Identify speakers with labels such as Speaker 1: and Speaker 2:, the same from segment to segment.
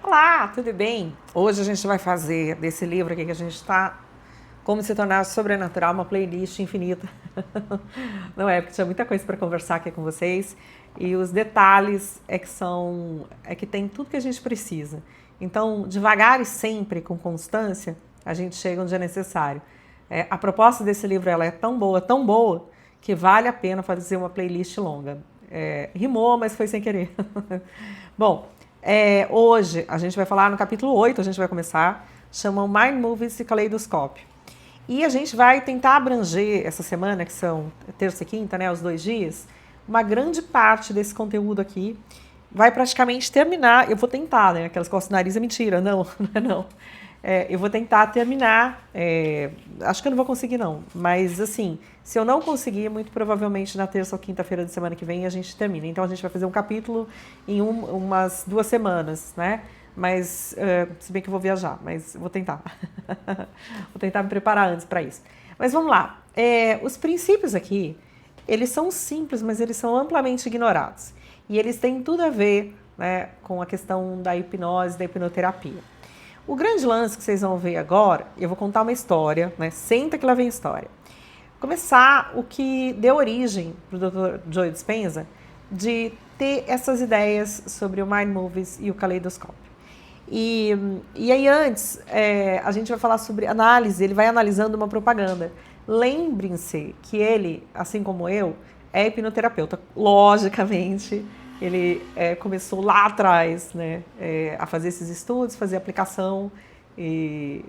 Speaker 1: Olá, tudo bem? Hoje a gente vai fazer desse livro aqui que a gente está, Como se tornar sobrenatural, uma playlist infinita. Não é, porque tinha muita coisa para conversar aqui com vocês e os detalhes é que tem tudo que a gente precisa. Então, devagar e sempre com constância, a gente chega onde é necessário. A proposta desse livro ela é tão boa, que vale a pena fazer uma playlist longa. Rimou, mas foi sem querer. Bom, hoje a gente vai falar no capítulo 8, a gente vai começar, chamam Mind Movies e Caleidoscópio. E a gente vai tentar abranger essa semana, que são terça e quinta, né, os 2 dias, uma grande parte desse conteúdo aqui vai praticamente terminar. Eu vou tentar, né? Aquelas costas do nariz é mentira, não, não é não. Eu vou tentar terminar. Acho que eu não vou conseguir, não. Mas, assim, se eu não conseguir, muito provavelmente na terça ou quinta-feira da semana que vem a gente termina. Então, a gente vai fazer um capítulo em umas 2 semanas, né? Mas, se bem que eu vou viajar, mas vou tentar. Vou tentar me preparar antes para isso. Mas vamos lá. Os princípios aqui, eles são simples, mas eles são amplamente ignorados. E eles têm tudo a ver, né, com a questão da hipnose, da hipnoterapia. O grande lance que vocês vão ver agora, eu vou contar uma história, né? Senta que lá vem história. Começar o que deu origem para o Dr. Joe Dispenza de ter essas ideias sobre o Mind Movies e o caleidoscópio. E aí antes, a gente vai falar sobre análise, ele vai analisando uma propaganda. Lembrem-se que ele, assim como eu, é hipnoterapeuta. Logicamente, ele começou lá atrás, né, a fazer esses estudos, fazer aplicação, e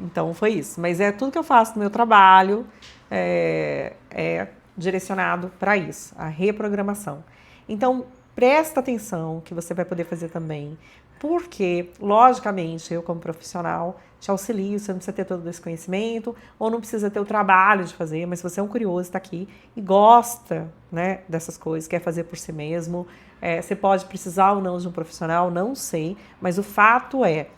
Speaker 1: então foi isso. Mas tudo que eu faço no meu trabalho é direcionado para isso, a reprogramação. Então, presta atenção que você vai poder fazer também, porque, logicamente, eu como profissional te auxilio, você não precisa ter todo esse conhecimento, ou não precisa ter o trabalho de fazer, mas se você é um curioso, está aqui e gosta, né, dessas coisas, quer fazer por si mesmo, você pode precisar ou não de um profissional, não sei, mas o fato é,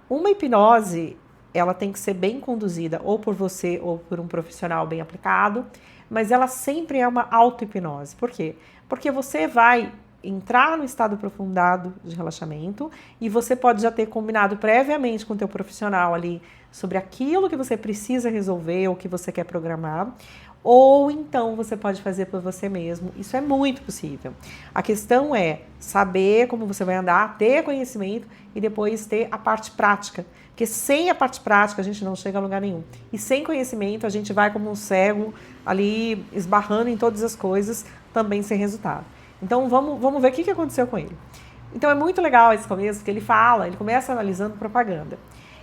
Speaker 1: uma hipnose, ela tem que ser bem conduzida ou por você ou por um profissional bem aplicado, mas ela sempre é uma auto-hipnose. Por quê? Porque você vai entrar no estado aprofundado de relaxamento e você pode já ter combinado previamente com o teu profissional ali sobre aquilo que você precisa resolver ou que você quer programar, ou então você pode fazer por você mesmo. Isso é muito possível. A questão é saber como você vai andar, ter conhecimento e depois ter a parte prática. Porque sem a parte prática a gente não chega a lugar nenhum. E sem conhecimento a gente vai como um cego ali esbarrando em todas as coisas, também sem resultado. Então vamos ver o que aconteceu com ele. Então é muito legal esse começo, porque ele começa analisando propaganda.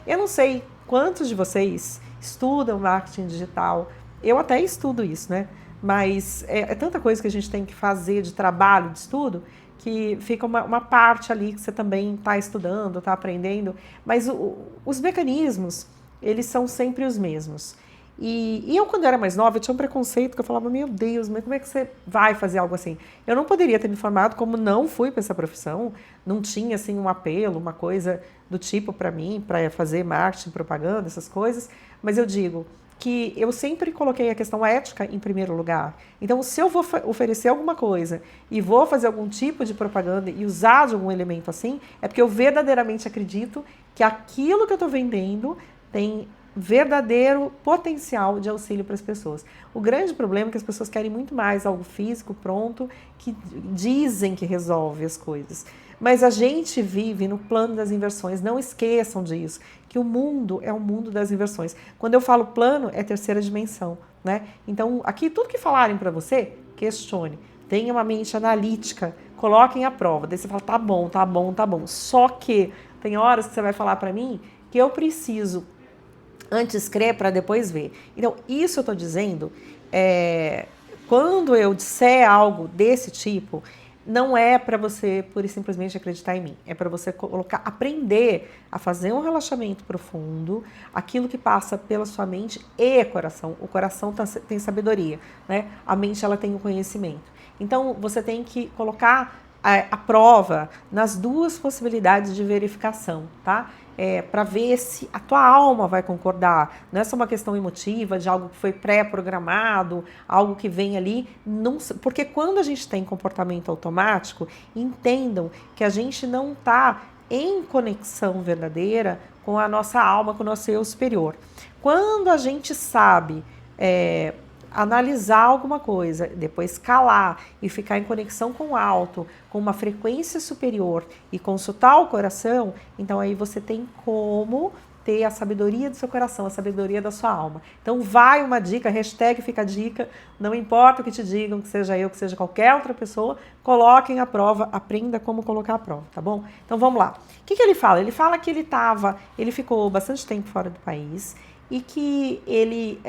Speaker 1: Eu não sei quantos de vocês estudam marketing digital, eu até estudo isso, né? Mas é tanta coisa que a gente tem que fazer de trabalho, de estudo, que fica uma parte ali que você também está estudando, está aprendendo, mas os mecanismos, eles são sempre os mesmos. E eu, quando eu era mais nova, eu tinha um preconceito que eu falava, meu Deus, mas como é que você vai fazer algo assim? Eu não poderia ter me formado, como não fui para essa profissão, não tinha assim um apelo, uma coisa do tipo para mim, para fazer marketing, propaganda, essas coisas, mas eu digo que eu sempre coloquei a questão ética em primeiro lugar. Então, se eu vou oferecer alguma coisa e vou fazer algum tipo de propaganda e usar de algum elemento assim, é porque eu verdadeiramente acredito que aquilo que eu estou vendendo tem verdadeiro potencial de auxílio para as pessoas. O grande problema é que as pessoas querem muito mais algo físico, pronto, que dizem que resolve as coisas. Mas a gente vive no plano das inversões, não esqueçam disso, que o mundo é o mundo das inversões. Quando eu falo plano, é terceira dimensão, né? Então, aqui, tudo que falarem para você, questione. Tenha uma mente analítica, coloquem à prova. Daí você fala, tá bom, tá bom, tá bom. Só que tem horas que você vai falar para mim que eu preciso antes crer para depois ver. Então, isso eu estou dizendo, quando eu disser algo desse tipo, não é para você pura e simplesmente acreditar em mim. É para você aprender a fazer um relaxamento profundo, aquilo que passa pela sua mente e coração. O coração tem sabedoria, né? A mente ela tem o conhecimento. Então, você tem que colocar a prova nas duas possibilidades de verificação, tá? Para ver se a tua alma vai concordar. Não é só uma questão emotiva, de algo que foi pré-programado, algo que vem ali. Não, porque quando a gente tem comportamento automático, entendam que a gente não está em conexão verdadeira com a nossa alma, com o nosso eu superior. Quando a gente sabe analisar alguma coisa, depois calar e ficar em conexão com o alto, com uma frequência superior e consultar o coração, então aí você tem como ter a sabedoria do seu coração, a sabedoria da sua alma. Então vai uma dica, hashtag fica a dica, não importa o que te digam, que seja eu, que seja qualquer outra pessoa, coloquem a prova, aprenda como colocar a prova, tá bom? Então vamos lá. O que ele fala? Ele fala que ele ficou bastante tempo fora do país e que ele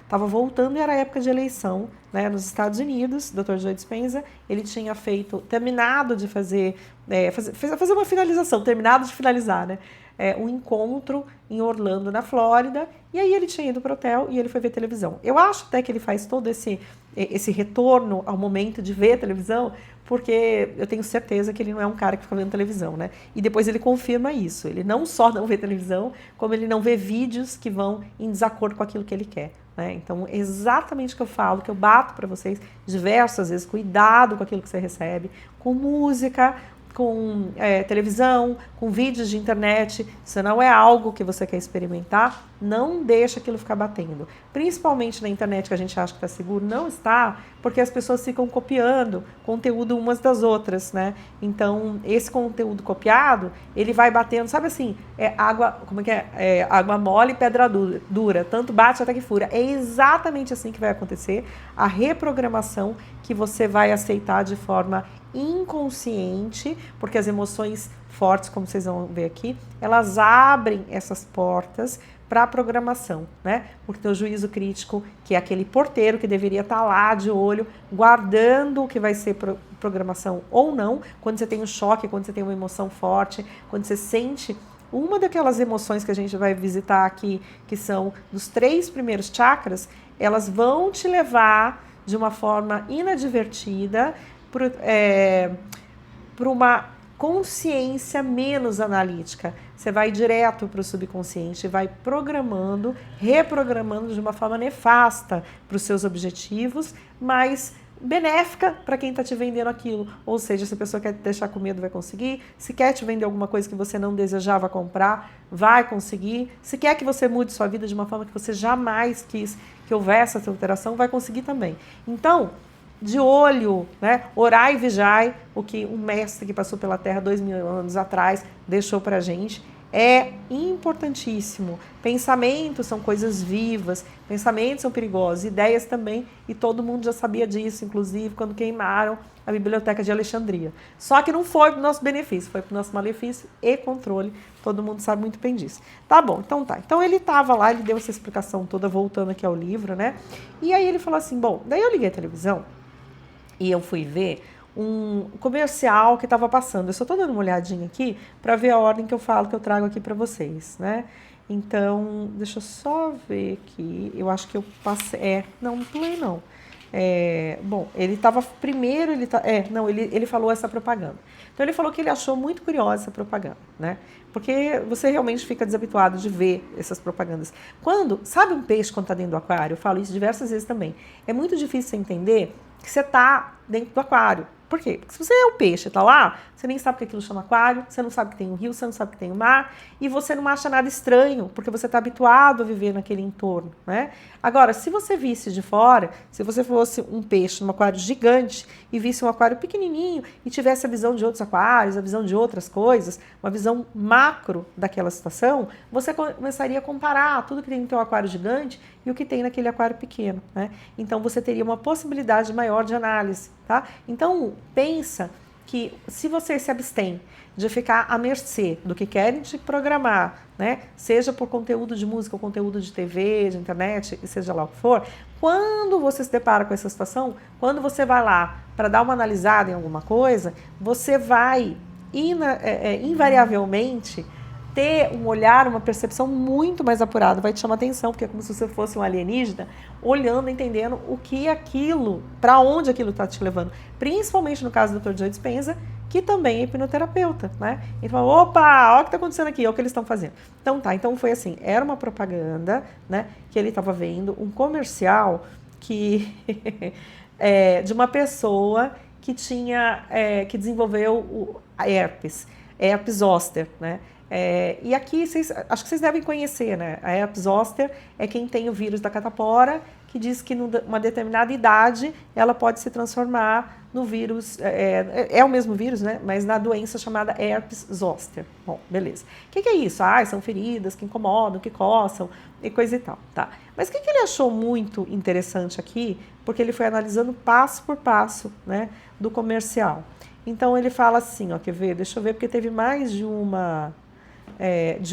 Speaker 1: estava voltando e era época de eleição, né, nos Estados Unidos. Dr. Joe Dispenza, ele tinha terminado de fazer uma finalização, terminado de finalizar, né, um encontro em Orlando, na Flórida, e aí ele tinha ido para o hotel e ele foi ver televisão. Eu acho até que ele faz todo esse retorno ao momento de ver televisão, porque eu tenho certeza que ele não é um cara que fica vendo televisão, né? E depois ele confirma isso. Ele não só não vê televisão, como ele não vê vídeos que vão em desacordo com aquilo que ele quer, né? Então, exatamente o que eu falo, que eu bato para vocês diversas vezes, cuidado com aquilo que você recebe, com música, com televisão, com vídeos de internet. Se não é algo que você quer experimentar, não deixa aquilo ficar batendo. Principalmente na internet, que a gente acha que está seguro, não está, porque as pessoas ficam copiando conteúdo umas das outras, né? Então, esse conteúdo copiado, ele vai batendo, sabe assim, água mole e pedra dura, tanto bate até que fura. É exatamente assim que vai acontecer a reprogramação, que você vai aceitar de forma inconsciente, porque as emoções fortes, como vocês vão ver aqui, elas abrem essas portas para a programação, né? Porque o juízo crítico, que é aquele porteiro que deveria estar lá de olho, guardando o que vai ser programação ou não, quando você tem um choque, quando você tem uma emoção forte, quando você sente uma daquelas emoções que a gente vai visitar aqui, que são dos 3 primeiros chakras, elas vão te levar de uma forma inadvertida para uma consciência menos analítica. Você vai direto para o subconsciente, vai programando, reprogramando de uma forma nefasta para os seus objetivos, mas benéfica para quem está te vendendo aquilo. Ou seja, se a pessoa quer te deixar com medo, vai conseguir. Se quer te vender alguma coisa que você não desejava comprar, vai conseguir. Se quer que você mude sua vida de uma forma que você jamais quis que houvesse essa alteração, vai conseguir também. Então, de olho, né? Orai e vigiai, o que um mestre que passou pela Terra 2000 anos atrás deixou para a gente. É importantíssimo. Pensamentos são coisas vivas, pensamentos são perigosos, ideias também, e todo mundo já sabia disso, inclusive quando queimaram a Biblioteca de Alexandria. Só que não foi para o nosso benefício, foi para o nosso malefício e controle. Todo mundo sabe muito bem disso. Tá bom, então tá. Então ele estava lá, ele deu essa explicação toda, voltando aqui ao livro, né? E aí ele falou assim, bom, daí eu liguei a televisão e eu fui ver um comercial que estava passando. Eu só estou dando uma olhadinha aqui para ver a ordem que eu falo, que eu trago aqui para vocês, né? Então, deixa eu só ver aqui. Eu acho que eu passei... não pulei não. Bom, ele estava primeiro, ele falou essa propaganda. Então ele falou que ele achou muito curiosa essa propaganda, né? Porque você realmente fica desabituado de ver essas propagandas. Sabe um peixe quando está dentro do aquário? Eu falo isso diversas vezes também. É muito difícil você entender que você está dentro do aquário. Por quê? Porque se você é o peixe, está lá, você nem sabe que aquilo chama aquário, você não sabe que tem um rio, você não sabe que tem o mar, e você não acha nada estranho, porque você está habituado a viver naquele entorno, né? Agora, se você visse de fora, se você fosse um peixe num aquário gigante e visse um aquário pequenininho e tivesse a visão de outros aquários, a visão de outras coisas, uma visão macro daquela situação, você começaria a comparar tudo que tem no teu aquário gigante e o que tem naquele aquário pequeno, né? Então, você teria uma possibilidade maior de análise, tá? Então, pensa que se você se abstém de ficar à mercê do que querem te programar, né? Seja por conteúdo de música ou conteúdo de TV, de internet, seja lá o que for, quando você se depara com essa situação, quando você vai lá para dar uma analisada em alguma coisa, você vai invariavelmente ter um olhar, uma percepção muito mais apurada, vai te chamar atenção, porque é como se você fosse um alienígena, olhando, entendendo o que aquilo, para onde aquilo está te levando. Principalmente no caso do Dr. Joe Dispenza, que também é hipnoterapeuta, né? Ele falou, opa, olha o que está acontecendo aqui, olha o que eles estão fazendo. Então tá, então foi assim, era uma propaganda, né, que ele estava vendo, um comercial que de uma pessoa que tinha, que desenvolveu a herpes. herpes zoster, né? E aqui, acho que vocês devem conhecer, né? A herpes zoster é quem tem o vírus da catapora, que diz que numa determinada idade ela pode se transformar no vírus, é o mesmo vírus, né? Mas na doença chamada herpes zoster. Bom, beleza. O que é isso? São feridas que incomodam, que coçam e coisa e tal, tá? Mas o que ele achou muito interessante aqui, porque ele foi analisando passo por passo, né, do comercial. Então ele fala assim, ó, quer ver? Deixa eu ver, porque teve mais de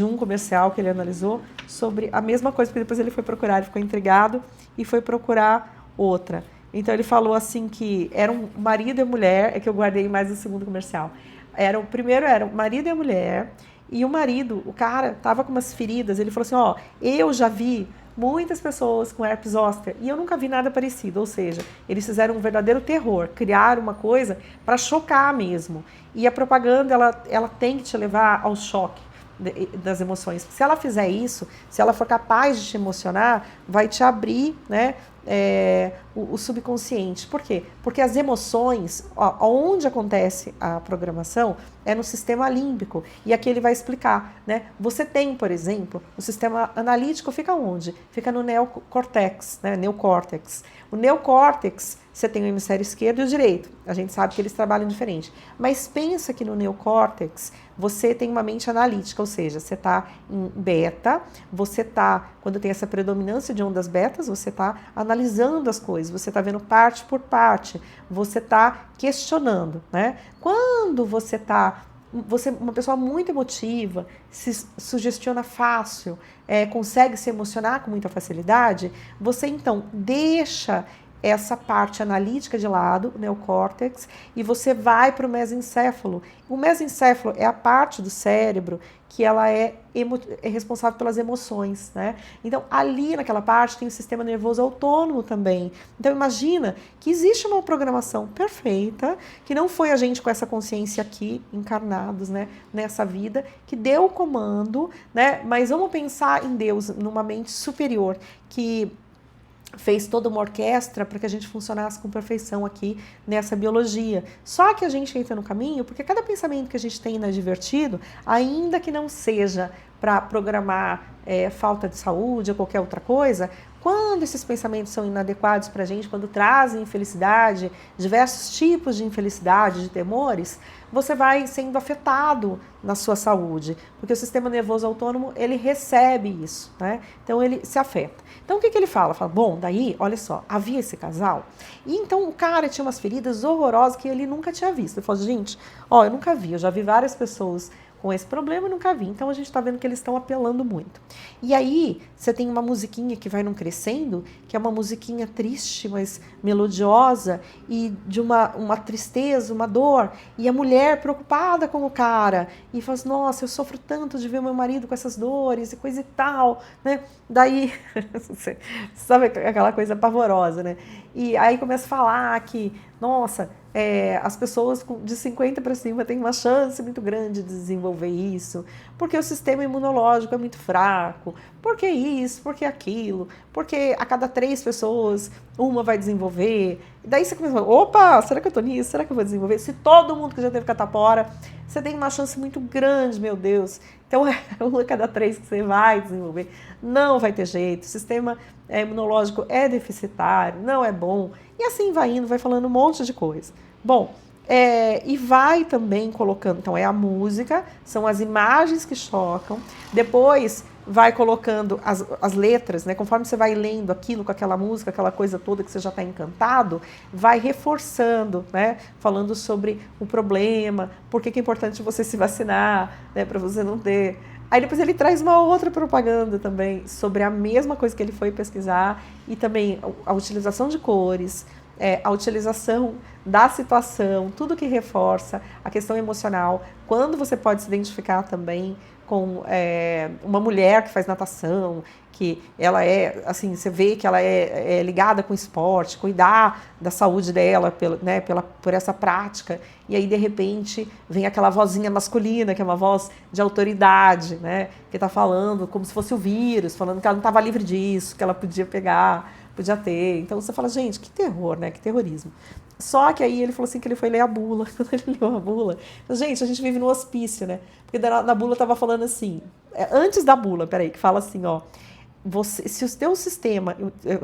Speaker 1: um comercial que ele analisou sobre a mesma coisa, porque depois ele foi procurar, ele ficou intrigado e foi procurar outra. Então ele falou assim que era um marido e mulher, é que eu guardei mais o segundo comercial. O primeiro era o marido e a mulher, e o marido, o cara, tava com umas feridas, ele falou assim, ó, eu já vi muitas pessoas com herpes zoster e eu nunca vi nada parecido, ou seja, eles fizeram um verdadeiro terror, criaram uma coisa para chocar mesmo. E a propaganda, ela tem que te levar ao choque das emoções. Se ela fizer isso, se ela for capaz de te emocionar, vai te abrir, né, o subconsciente. Por quê? Porque as emoções, onde acontece a programação, é no sistema límbico. E aqui ele vai explicar, né? Você tem, por exemplo, o sistema analítico fica onde? Fica no neocórtex, né? Neocórtex. O neocórtex, você tem o hemisfério esquerdo e o direito. A gente sabe que eles trabalham diferente. Mas pensa que no neocórtex você tem uma mente analítica, ou seja, você está em beta, você está, quando tem essa predominância de ondas betas, você está analisando as coisas, você está vendo parte por parte, você está questionando, né? Quando você é uma pessoa muito emotiva, se sugestiona fácil, consegue se emocionar com muita facilidade, você então deixa essa parte analítica de lado, o neocórtex, e você vai para o mesencéfalo. O mesencéfalo é a parte do cérebro que ela é responsável pelas emoções, né? Então, ali naquela parte tem o sistema nervoso autônomo também. Então, imagina que existe uma programação perfeita, que não foi a gente com essa consciência aqui, encarnados, né, nessa vida, que deu o comando, né? Mas vamos pensar em Deus, numa mente superior, que fez toda uma orquestra para que a gente funcionasse com perfeição aqui nessa biologia. Só que a gente entra no caminho, porque cada pensamento que a gente tem inadvertido, ainda que não seja para programar falta de saúde ou qualquer outra coisa, quando esses pensamentos são inadequados para a gente, quando trazem infelicidade, diversos tipos de infelicidade, de temores, você vai sendo afetado na sua saúde, porque o sistema nervoso autônomo, ele recebe isso, né? Então ele se afeta. Então o que ele fala? Fala, bom, daí, olha só, havia esse casal, e então o cara tinha umas feridas horrorosas que ele nunca tinha visto. Ele falou, gente, eu nunca vi, eu já vi várias pessoas com esse problema e nunca vi. Então a gente está vendo que eles estão apelando muito. E aí você tem uma musiquinha que vai num crescendo, que é uma musiquinha triste, mas melodiosa, e de uma tristeza, uma dor, e a mulher preocupada com o cara, e fala assim, nossa, eu sofro tanto de ver meu marido com essas dores e coisa e tal, né? Daí, sabe aquela coisa pavorosa, né? E aí começa a falar que, nossa, as pessoas de 50 para cima têm uma chance muito grande de desenvolver isso, porque o sistema imunológico é muito fraco, porque isso, porque aquilo, porque a cada 3 pessoas, uma vai desenvolver. E daí você começa a falar, opa, será que eu tô nisso? Será que eu vou desenvolver? Se todo mundo que já teve catapora, você tem uma chance muito grande, meu Deus. Então, uma a cada 3 que você vai desenvolver. Não vai ter jeito, o sistema imunológico é deficitário, não é bom. E assim vai indo, vai falando um monte de coisa. Bom, e vai também colocando, então é a música, são as imagens que chocam, depois vai colocando as letras, né? Conforme você vai lendo aquilo com aquela música, aquela coisa toda que você já está encantado, vai reforçando, né? Falando sobre o problema, por que é importante você se vacinar, né? Para você não ter. Aí depois ele traz uma outra propaganda também sobre a mesma coisa que ele foi pesquisar e também a utilização de cores, a utilização da situação, tudo que reforça a questão emocional, quando você pode se identificar também com uma mulher que faz natação, que ela assim, você vê que ela é ligada com esporte, cuidar da saúde dela por essa prática, e aí de repente vem aquela vozinha masculina, que é uma voz de autoridade, né, que está falando como se fosse o vírus, falando que ela não estava livre disso, que ela podia pegar, podia ter. Então você fala, gente, que terror, né? Que terrorismo. Só que aí ele falou assim que ele foi ler a bula. Quando ele leu a bula, gente, a gente vive no hospício, né? Porque na bula tava falando assim, antes da bula, peraí, que fala assim, ó, se o teu sistema,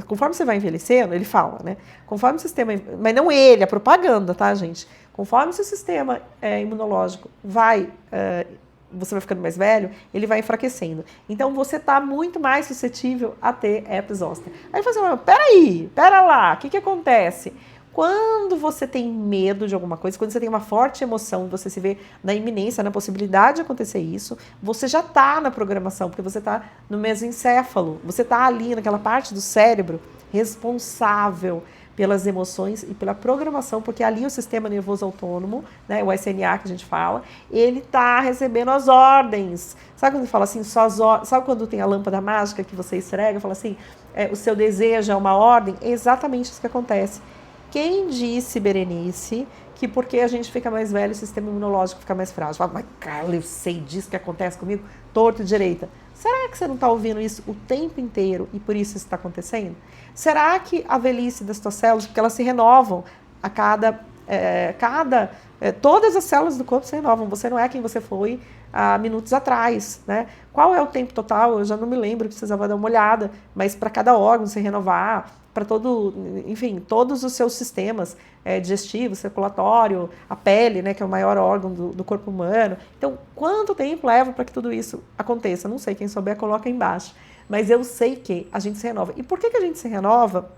Speaker 1: conforme você vai envelhecendo, ele fala, né? Conforme o sistema, mas não ele, a propaganda, tá, gente? Conforme o seu sistema imunológico você vai ficando mais velho, ele vai enfraquecendo. Então você está muito mais suscetível a ter herpes zoster. Aí você fala, pera lá, o que acontece? Quando você tem medo de alguma coisa, quando você tem uma forte emoção, você se vê na iminência, na possibilidade de acontecer isso, você já está na programação, porque você está no mesencéfalo, você está ali naquela parte do cérebro responsável pelas emoções e pela programação, porque ali o sistema nervoso autônomo, né, o SNA que a gente fala, ele está recebendo as ordens. Sabe quando fala assim, sabe quando tem a lâmpada mágica que você esfrega, fala assim, o seu desejo é uma ordem? É exatamente isso que acontece. Quem disse, Berenice, que porque a gente fica mais velho, o sistema imunológico fica mais frágil? Fala, mas Carla, eu sei disso que acontece comigo, torto e direita. Será que você não está ouvindo isso o tempo inteiro e por isso isso está acontecendo? Será que a velhice das tuas células, porque elas se renovam a todas as células do corpo se renovam, você não é quem você foi há minutos atrás, né? Qual é o tempo total? Eu já não me lembro, precisava dar uma olhada, mas para cada órgão se renovar, para todos os seus sistemas digestivo, circulatório, a pele, né, que é o maior órgão do corpo humano. Então, quanto tempo leva para que tudo isso aconteça? Não sei, quem souber coloca aí embaixo. Mas eu sei que a gente se renova. E por que a gente se renova?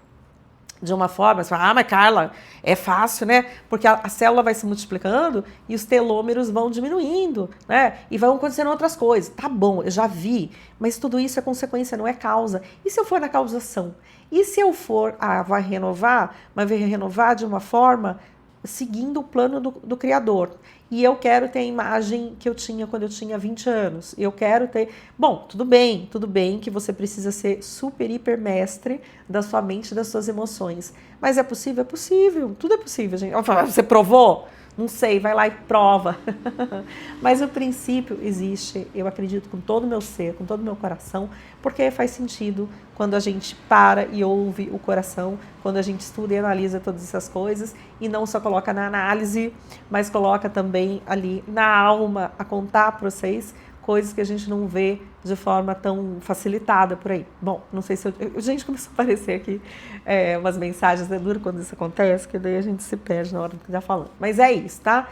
Speaker 1: De uma forma, você fala, mas Carla, é fácil, né? Porque a célula vai se multiplicando e os telômeros vão diminuindo, né? E vão acontecendo outras coisas. Tá bom, eu já vi, mas tudo isso é consequência, não é causa. E se eu for na causação? E se eu for, vai renovar, mas vai renovar de uma forma seguindo o plano do Criador. E eu quero ter a imagem que eu tinha quando eu tinha 20 anos. Eu quero ter... Bom, tudo bem que você precisa ser super, hiper mestre da sua mente e das suas emoções. Mas é possível? É possível. Tudo é possível, gente. Você provou? Não sei, vai lá e prova. Mas o princípio existe, eu acredito com todo o meu ser, com todo o meu coração, porque faz sentido quando a gente para e ouve o coração, quando a gente estuda e analisa todas essas coisas e não só coloca na análise, mas coloca também ali na alma a contar para vocês coisas que a gente não vê de forma tão facilitada por aí. Bom, não sei se gente, começou a aparecer aqui umas mensagens, é duro quando isso acontece, que daí a gente se perde na hora que tá falando. Mas é isso, tá?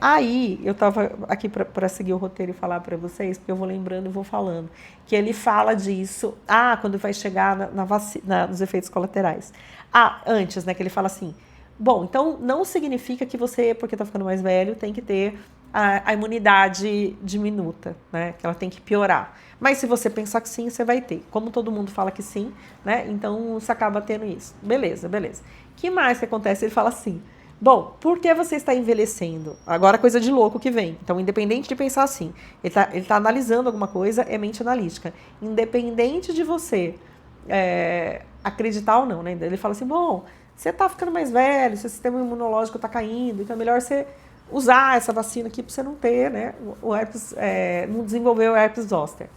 Speaker 1: Aí, eu tava aqui para seguir o roteiro e falar para vocês, porque eu vou lembrando e vou falando, que ele fala disso, quando vai chegar nos efeitos colaterais. Antes, né, que ele fala assim, bom, então não significa que você, porque tá ficando mais velho, tem que ter a imunidade diminuta, né? Que ela tem que piorar. Mas se você pensar que sim, você vai ter. Como todo mundo fala que sim, né? Então você acaba tendo isso. Beleza. Que mais que acontece? Ele fala assim, bom, por que você está envelhecendo? Agora coisa de louco que vem. Então, independente de pensar assim, ele tá analisando alguma coisa, é mente analítica. Independente de você acreditar ou não, né? Ele fala assim, bom, você está ficando mais velho, seu sistema imunológico está caindo, então é melhor você usar essa vacina aqui para você não ter, né, o herpes, não desenvolver o herpes zoster.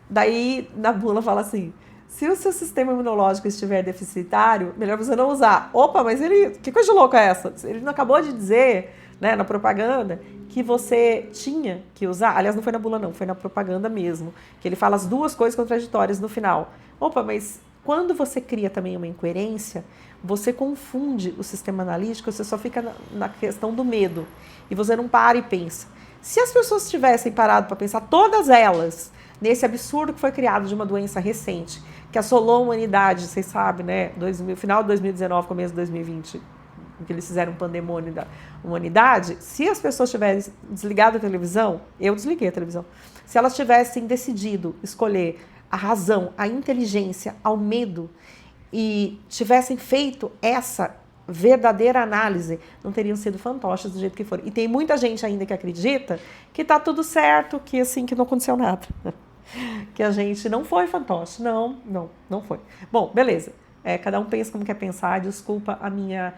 Speaker 1: Daí, na bula fala assim, se o seu sistema imunológico estiver deficitário, melhor você não usar. Opa, mas que coisa de louca é essa? Ele não acabou de dizer, né, na propaganda, que você tinha que usar, aliás, não foi na bula não, foi na propaganda mesmo, que ele fala as duas coisas contraditórias no final. Opa, mas quando você cria também uma incoerência, você confunde o sistema analítico, você só fica na questão do medo. E você não para e pensa. Se as pessoas tivessem parado para pensar, todas elas, nesse absurdo que foi criado de uma doença recente, que assolou a humanidade, vocês sabem, né? Final de 2019, começo de 2020, que eles fizeram um pandemônio da humanidade, se as pessoas tivessem desligado a televisão, eu desliguei a televisão, se elas tivessem decidido escolher a razão, a inteligência, ao medo, e tivessem feito essa verdadeira análise, não teriam sido fantoches do jeito que foram. E tem muita gente ainda que acredita que tá tudo certo, que assim, que não aconteceu nada. Que a gente não foi fantoche. Não foi. Bom, beleza. Cada um pensa como quer pensar. Desculpa a minha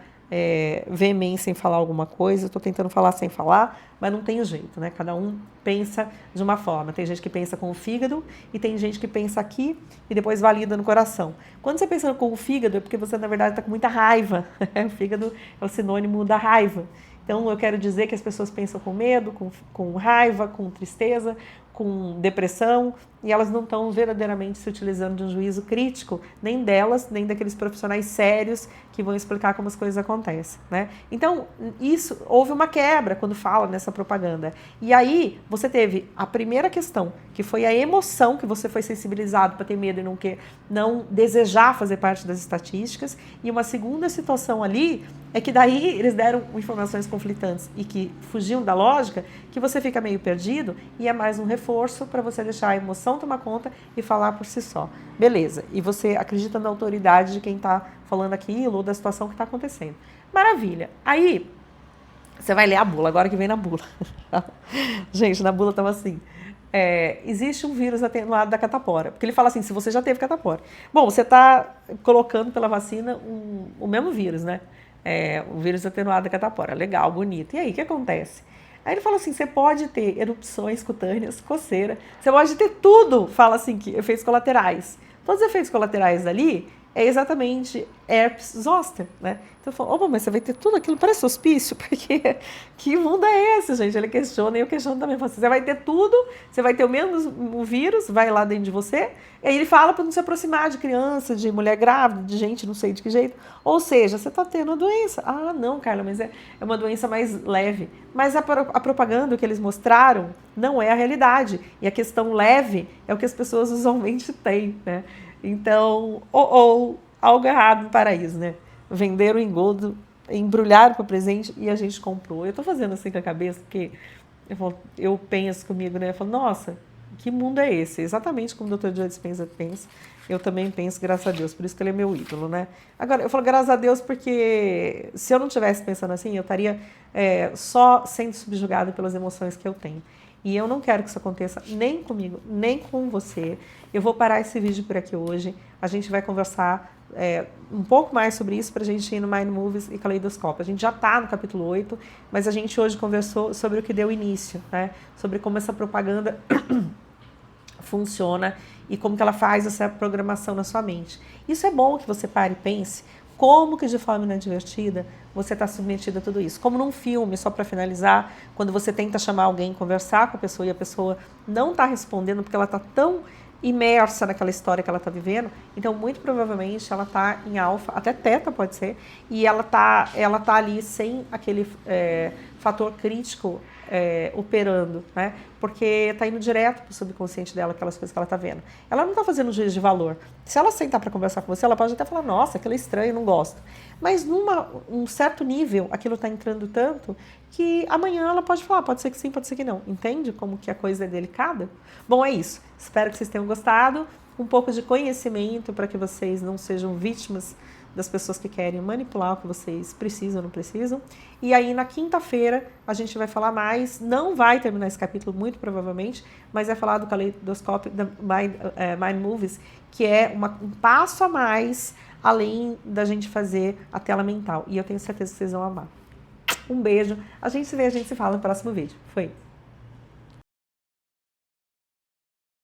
Speaker 1: veemência em falar alguma coisa, eu estou tentando falar sem falar, mas não tem jeito, né? Cada um pensa de uma forma. Tem gente que pensa com o fígado e tem gente que pensa aqui e depois valida no coração. Quando você pensa com o fígado é porque você, na verdade, está com muita raiva. O fígado é o sinônimo da raiva. Então, eu quero dizer que as pessoas pensam com medo, com raiva, com tristeza, com depressão, e elas não estão verdadeiramente se utilizando de um juízo crítico, nem delas, nem daqueles profissionais sérios que vão explicar como as coisas acontecem, né? Então, houve uma quebra quando fala nessa propaganda. E aí, você teve a primeira questão, que foi a emoção, que você foi sensibilizado para ter medo e não desejar fazer parte das estatísticas, e uma segunda situação ali é que daí eles deram informações conflitantes e que fugiam da lógica, que você fica meio perdido e é mais um reforço para você deixar a emoção tomar conta e falar por si só. Beleza, e você acredita na autoridade de quem está falando aquilo ou da situação que está acontecendo. Maravilha. Aí, você vai ler a bula, agora que vem na bula. Gente, na bula estava assim... existe um vírus atenuado da catapora. Porque ele fala assim, se você já teve catapora. Bom, você está colocando pela vacina o mesmo vírus, né? O vírus atenuado da catapora. Legal, bonito. E aí, o que acontece? Aí ele fala assim, você pode ter erupções cutâneas, coceira, você pode ter tudo, fala assim, que efeitos colaterais. Todos os efeitos colaterais ali é exatamente herpes zoster, né? Então eu falo, opa, mas você vai ter tudo aquilo, parece hospício, porque que mundo é esse, gente? Ele questiona e eu questiono também. Falo assim, você vai ter tudo, você vai ter o vírus, vai lá dentro de você, e aí ele fala para não se aproximar de criança, de mulher grávida, de gente, não sei de que jeito. Ou seja, você está tendo a doença. Ah, não, Carla, mas é uma doença mais leve. Mas a propaganda que eles mostraram não é a realidade. E a questão leve é o que as pessoas usualmente têm, né? Então, algo errado no paraíso, né? Venderam o engodo, embrulharam para o presente e a gente comprou. Eu tô fazendo assim com a cabeça, porque eu penso comigo, né? Eu falo, nossa, que mundo é esse? Exatamente como o Dr. Joe Dispenza pensa. Eu também penso, graças a Deus, por isso que ele é meu ídolo, né? Agora, eu falo graças a Deus porque se eu não estivesse pensando assim, eu estaria só sendo subjugada pelas emoções que eu tenho. E eu não quero que isso aconteça nem comigo, nem com você. Eu vou parar esse vídeo por aqui hoje. A gente vai conversar um pouco mais sobre isso para a gente ir no Mind Movies e Caleidoscópio. A gente já está no capítulo 8, mas a gente hoje conversou sobre o que deu início, né? Sobre como essa propaganda funciona e como que ela faz essa programação na sua mente. Isso é bom que você pare e pense como que de forma inadvertida você está submetido a tudo isso. Como num filme, só para finalizar, quando você tenta chamar alguém, conversar com a pessoa e a pessoa não está respondendo porque ela está tão imersa naquela história que ela está vivendo, então muito provavelmente ela está em alfa, até teta pode ser, e ela tá ali sem aquele fator crítico operando, né? Porque está indo direto para o subconsciente dela, aquelas coisas que ela está vendo. Ela não está fazendo um juízo de valor. Se ela sentar para conversar com você, ela pode até falar, nossa, aquilo é estranho, não gosto. Mas um certo nível, aquilo está entrando tanto que amanhã ela pode falar, pode ser que sim, pode ser que não. Entende como que a coisa é delicada? Bom, é isso. Espero que vocês tenham gostado. Um pouco de conhecimento para que vocês não sejam vítimas das pessoas que querem manipular o que vocês precisam ou não precisam. E aí, na quinta-feira, a gente vai falar mais. Não vai terminar esse capítulo, muito provavelmente, mas vai falar do caleidoscópio da Mind Movies, que é um passo a mais além da gente fazer a tela mental. E eu tenho certeza que vocês vão amar. Um beijo. A gente se vê, a gente se fala no próximo vídeo. Foi!